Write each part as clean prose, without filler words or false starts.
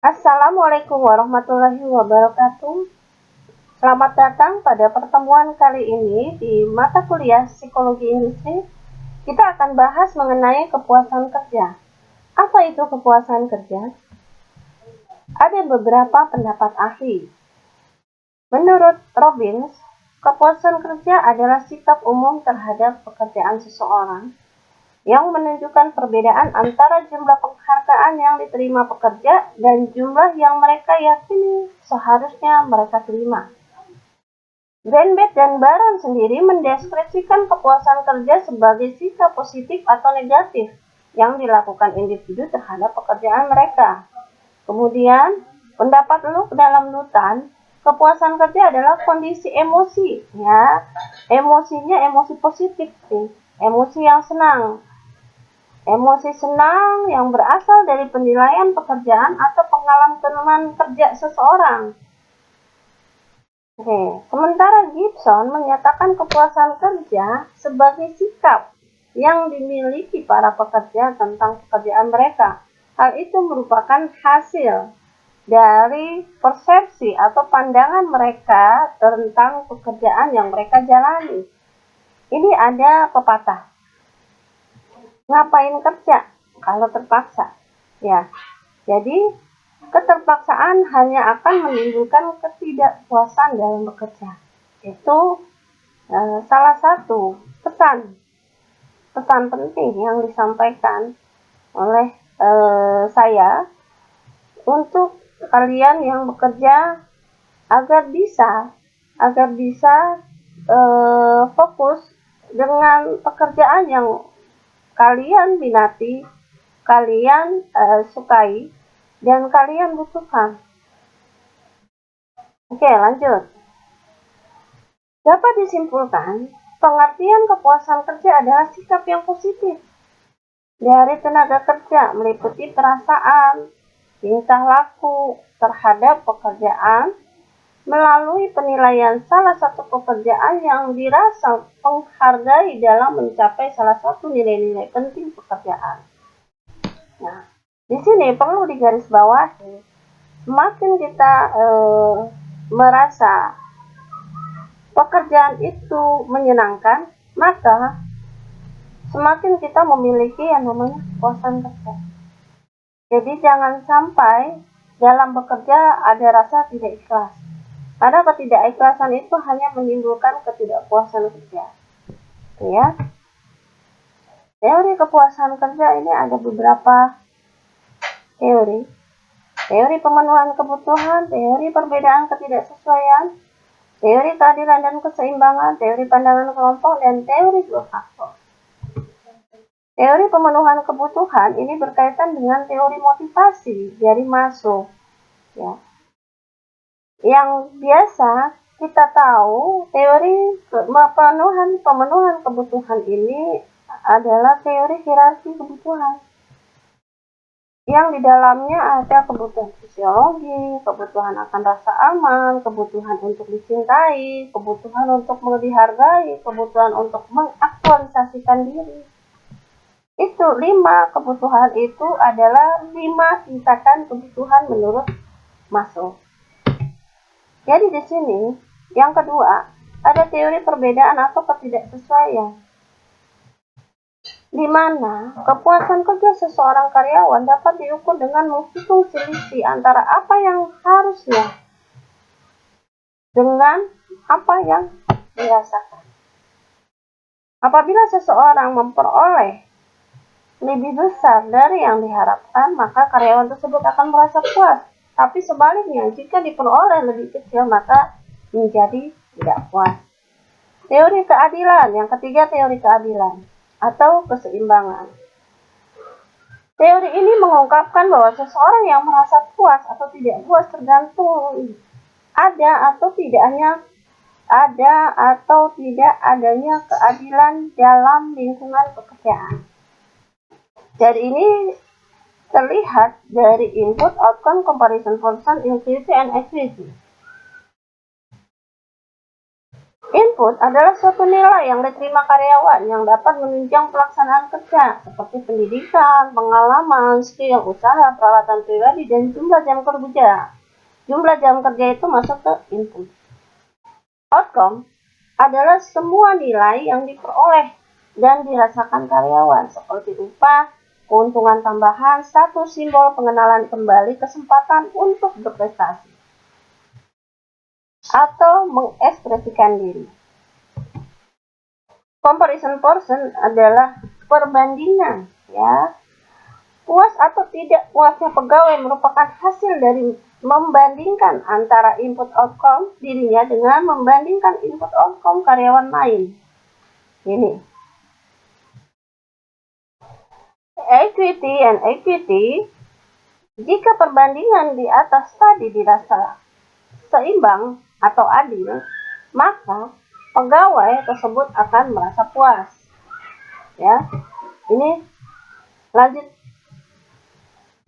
Assalamualaikum warahmatullahi wabarakatuh. Selamat datang pada pertemuan kali ini di mata kuliah Psikologi Industri. Kita akan bahas mengenai kepuasan kerja. Apa itu kepuasan kerja? Ada beberapa pendapat ahli. Menurut Robbins, kepuasan kerja adalah sikap umum terhadap pekerjaan seseorang yang menunjukkan perbedaan antara jumlah penghargaan yang diterima pekerja dan jumlah yang mereka yakini seharusnya mereka terima. Greenberg dan Baron sendiri mendeskripsikan kepuasan kerja sebagai sikap positif atau negatif yang dilakukan individu terhadap pekerjaan mereka. Kemudian, pendapat Luke dalam Lutan, kepuasan kerja adalah kondisi emosi, ya. Emosinya emosi positif sih, emosi yang senang. Emosi senang yang berasal dari penilaian pekerjaan atau pengalaman kerja seseorang. Sementara Gibson menyatakan kepuasan kerja sebagai sikap yang dimiliki para pekerja tentang pekerjaan mereka. Hal itu merupakan hasil dari persepsi atau pandangan mereka tentang pekerjaan yang mereka jalani. Ini ada pepatah. Ngapain kerja kalau terpaksa? Ya. Jadi keterpaksaan hanya akan menimbulkan ketidakpuasan dalam bekerja. Itu salah satu pesan penting yang disampaikan oleh saya untuk kalian yang bekerja agar bisa fokus dengan pekerjaan yang kalian minati, kalian sukai, dan kalian butuhkan. Oke, lanjut. Dapat disimpulkan, pengertian kepuasan kerja adalah sikap yang positif dari tenaga kerja meliputi perasaan, tingkah laku terhadap pekerjaan melalui penilaian salah satu pekerjaan yang dirasa menghargai dalam mencapai salah satu nilai-nilai penting pekerjaan. Nah, di sini perlu digarisbawahi, semakin kita merasa pekerjaan itu menyenangkan, maka semakin kita memiliki yang namanya kepuasan kerja. Jadi jangan sampai dalam bekerja ada rasa tidak ikhlas. Karena ketidakikhlasan itu hanya menimbulkan ketidakpuasan kerja. Ya. Teori kepuasan kerja ini ada beberapa teori. Teori pemenuhan kebutuhan, teori perbedaan ketidaksesuaian, teori keadilan dan keseimbangan, teori pandangan kelompok, dan teori dua faktor. Teori pemenuhan kebutuhan ini berkaitan dengan teori motivasi dari Maslow. Ya. Yang biasa kita tahu teori pemenuhan kebutuhan ini adalah teori hierarki kebutuhan. Yang di dalamnya ada kebutuhan fisiologi, kebutuhan akan rasa aman, kebutuhan untuk dicintai, kebutuhan untuk dihargai, kebutuhan untuk mengaktualisasikan diri. Itu 5 kebutuhan itu adalah 5 tingkatan kebutuhan menurut Maslow. Jadi di sini yang kedua ada teori perbedaan atau ketidaksesuaian, di mana kepuasan kerja seseorang karyawan dapat diukur dengan menghitung selisih antara apa yang harusnya dengan apa yang dirasakan. Apabila seseorang memperoleh lebih besar dari yang diharapkan, maka karyawan tersebut akan merasa puas. Tapi sebaliknya, jika diperoleh lebih kecil, maka menjadi tidak puas. Teori keadilan, yang ketiga teori keadilan atau keseimbangan. Teori ini mengungkapkan bahwa seseorang yang merasa puas atau tidak puas tergantung ada atau tidak adanya keadilan dalam lingkungan pekerjaan. Jadi ini terlihat dari input outcome comparison function intuition and equity. Input adalah suatu nilai yang diterima karyawan yang dapat menunjang pelaksanaan kerja, seperti pendidikan, pengalaman, skill, usaha, peralatan pribadi, dan jumlah jam kerja. Jumlah jam kerja itu masuk ke input. Outcome adalah semua nilai yang diperoleh dan dirasakan karyawan, seperti upah, keuntungan tambahan, satu simbol pengenalan kembali, kesempatan untuk berprestasi, atau mengekspresikan diri. Comparison portion adalah perbandingan, ya. Puas atau tidak puasnya pegawai merupakan hasil dari membandingkan antara input outcome dirinya dengan membandingkan input outcome karyawan lain. Ini. Equity and equity, jika perbandingan di atas tadi dirasa seimbang atau adil, maka pegawai tersebut akan merasa puas. Ya, ini lanjut.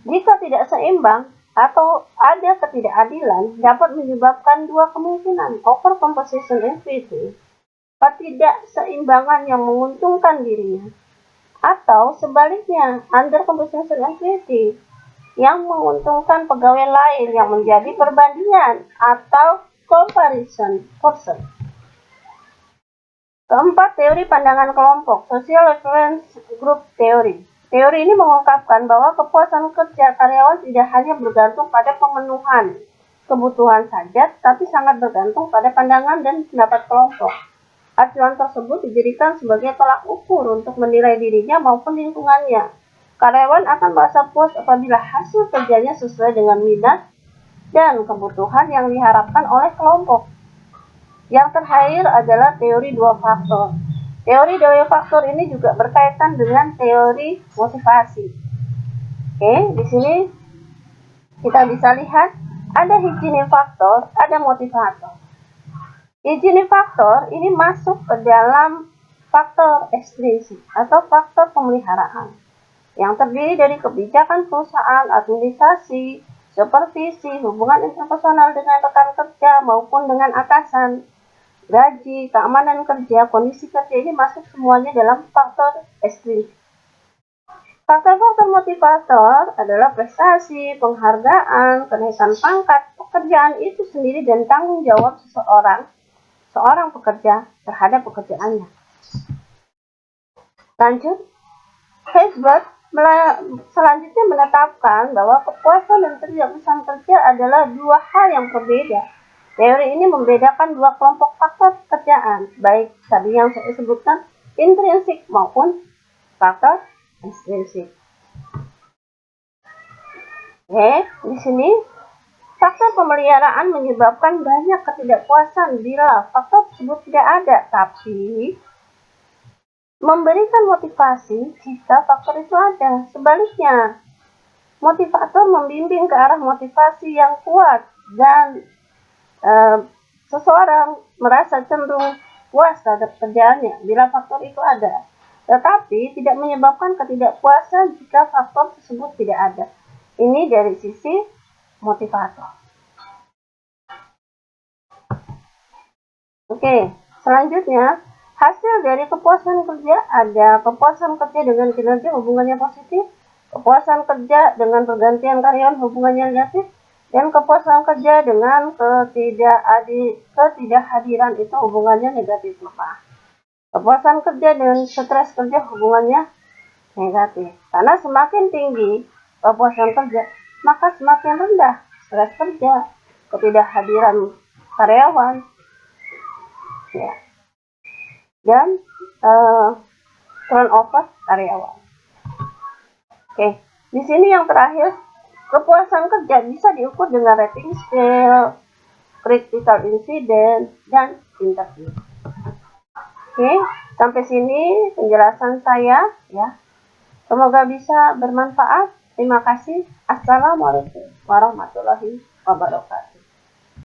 Jika tidak seimbang atau ada ketidakadilan, dapat menyebabkan dua kemungkinan: overcomposition equity, ketidakseimbangan yang menguntungkan dirinya, atau sebaliknya, undercomposition equity, yang menguntungkan pegawai lain, yang menjadi perbandingan atau comparison portion. Keempat, teori pandangan kelompok, social reference group theory. Teori ini mengungkapkan bahwa kepuasan kerja karyawan tidak hanya bergantung pada pemenuhan kebutuhan saja, tapi sangat bergantung pada pandangan dan pendapat kelompok. Acuan tersebut dijadikan sebagai tolak ukur untuk menilai dirinya maupun lingkungannya. Karyawan akan merasa puas apabila hasil kerjanya sesuai dengan minat dan kebutuhan yang diharapkan oleh kelompok. Yang terakhir adalah teori dua faktor. Teori dua faktor ini juga berkaitan dengan teori motivasi. Oke, di sini kita bisa lihat ada hygiene faktor, ada motivator. Hygiene faktor ini masuk ke dalam faktor ekstrinsik atau faktor pemeliharaan yang terdiri dari kebijakan perusahaan, administrasi, supervisi, hubungan interpersonal dengan rekan kerja maupun dengan atasan, gaji, keamanan kerja, kondisi kerja. Ini masuk semuanya dalam faktor ekstrinsik. Faktor-faktor motivator adalah prestasi, penghargaan, kenaikan pangkat, pekerjaan itu sendiri, dan tanggung jawab seorang pekerja terhadap pekerjaannya. Lanjut, Herzberg selanjutnya menetapkan bahwa kepuasan dan ketidakpuasan kerja adalah dua hal yang berbeda. Teori ini membedakan dua kelompok faktor pekerjaan, baik tadi yang saya sebutkan intrinsik maupun faktor ekstrinsik. Oke, di sini faktor pemeliharaan menyebabkan banyak ketidakpuasan bila faktor tersebut tidak ada, tapi memberikan motivasi jika faktor itu ada. Sebaliknya, motivator membimbing ke arah motivasi yang kuat dan seseorang merasa cenderung puas terhadap kerjaannya bila faktor itu ada, tetapi tidak menyebabkan ketidakpuasan jika faktor tersebut tidak ada. Ini dari sisi motivator. Oke, selanjutnya hasil dari kepuasan kerja ada kepuasan kerja dengan kinerja hubungannya positif, kepuasan kerja dengan pergantian karyawan hubungannya negatif, dan kepuasan kerja dengan ketidakhadiran itu hubungannya negatif. Kepuasan kerja dengan stres kerja hubungannya negatif. Karena semakin tinggi kepuasan kerja, maka semakin rendah stres kerja, ketidakhadiran karyawan, ya, dan turnover karyawan. Oke, di sini yang terakhir, kepuasan kerja bisa diukur dengan rating scale, critical incident, dan interview. Oke, sampai sini penjelasan saya, ya. Semoga bisa bermanfaat. Terima kasih. Assalamualaikum warahmatullahi wabarakatuh.